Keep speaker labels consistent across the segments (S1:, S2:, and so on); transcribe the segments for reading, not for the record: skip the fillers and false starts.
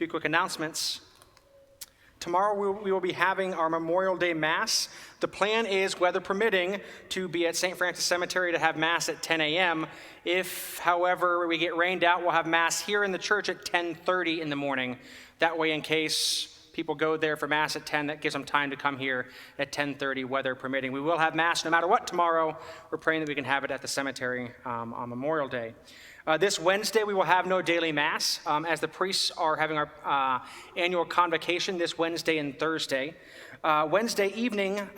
S1: few quick announcements. Tomorrow we will be having our Memorial Day Mass. The plan is, weather permitting, to be at St. Francis Cemetery to have Mass at 10 a.m. If, however, we get rained out, we'll have Mass here in the church at 10:30 in the morning. That way, in case people go there for Mass at 10, that gives them time to come here at 10:30, weather permitting. We will have Mass no matter what tomorrow. We're praying that we can have it at the cemetery on Memorial Day. This Wednesday, we will have no daily Mass, as the priests are having our annual convocation this Wednesday and Thursday. Wednesday evening,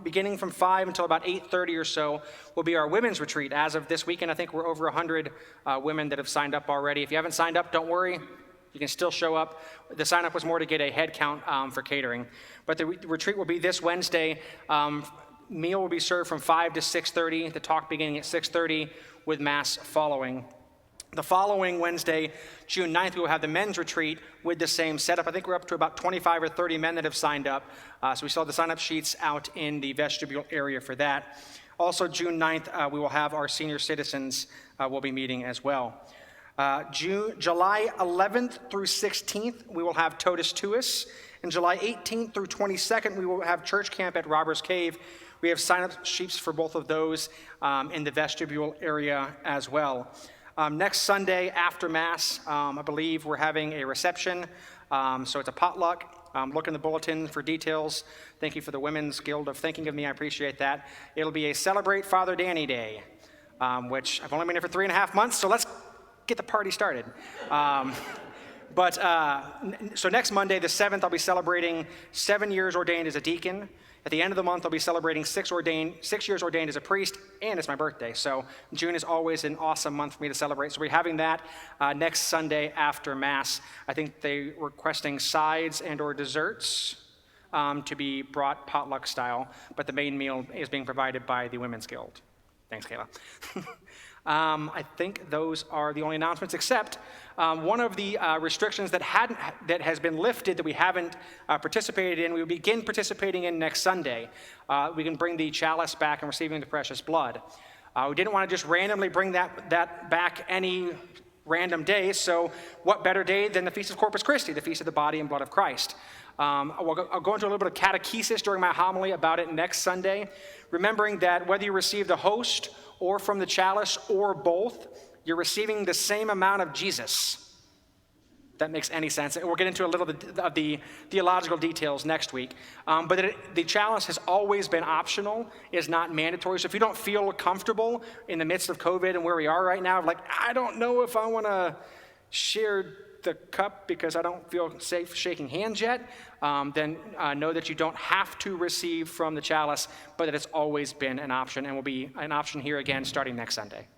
S1: beginning from 5 until about 8:30 or so, will be our women's retreat. As of this weekend, I think we're over 100 women that have signed up already. If you haven't signed up, don't worry. You can still show up. The sign-up was more to get a head count for catering. But the retreat will be this Wednesday. Meal will be served from 5 to 6:30, the talk beginning at 6:30, with Mass following. The following Wednesday, June 9th, we will have the men's retreat with the same setup. I think we're up to about 25 or 30 men that have signed up. So we still have the sign-up sheets out in the vestibule area for that. Also, June 9th, we will have our senior citizens will be meeting as well. July 11th through 16th, we will have Totus Tuus. And July 18th through 22nd, we will have church camp at Robbers Cave. We have sign-up sheets for both of those in the vestibule area as well. Next Sunday after Mass, I believe we're having a reception, so it's a potluck. Look in the bulletin for details. Thank you for the Women's Guild of thinking of me. I appreciate that. It'll be a Celebrate Father Danny Day, which I've only been here for 3.5 months, so let's get the party started. So next Monday, the 7th, I'll be celebrating 7 years ordained as a deacon. At the end of the month, I'll be celebrating 6 years ordained as a priest, and it's my birthday. So June is always an awesome month for me to celebrate. So we're having that next Sunday after Mass. I think they're requesting sides and or desserts to be brought potluck style, but the main meal is being provided by the Women's Guild. Thanks, Kayla. I think those are the only announcements, except one of the restrictions that has been lifted that we haven't participated in, we will begin participating in next Sunday. We can bring the chalice back and receiving the precious blood. We didn't want to just randomly bring that back any random day, so what better day than the Feast of Corpus Christi, the Feast of the Body and Blood of Christ. I'll go into a little bit of catechesis during my homily about it next Sunday, remembering that whether you receive the host or from the chalice or both, you're receiving the same amount of Jesus. If that makes any sense. We'll get into a little of the theological details next week. But the chalice has always been optional, is not mandatory. So if you don't feel comfortable in the midst of COVID and where we are right now, like, I don't know if I want to share the cup because I don't feel safe shaking hands yet, then know that you don't have to receive from the chalice, but that it's always been an option and will be an option here again starting next Sunday.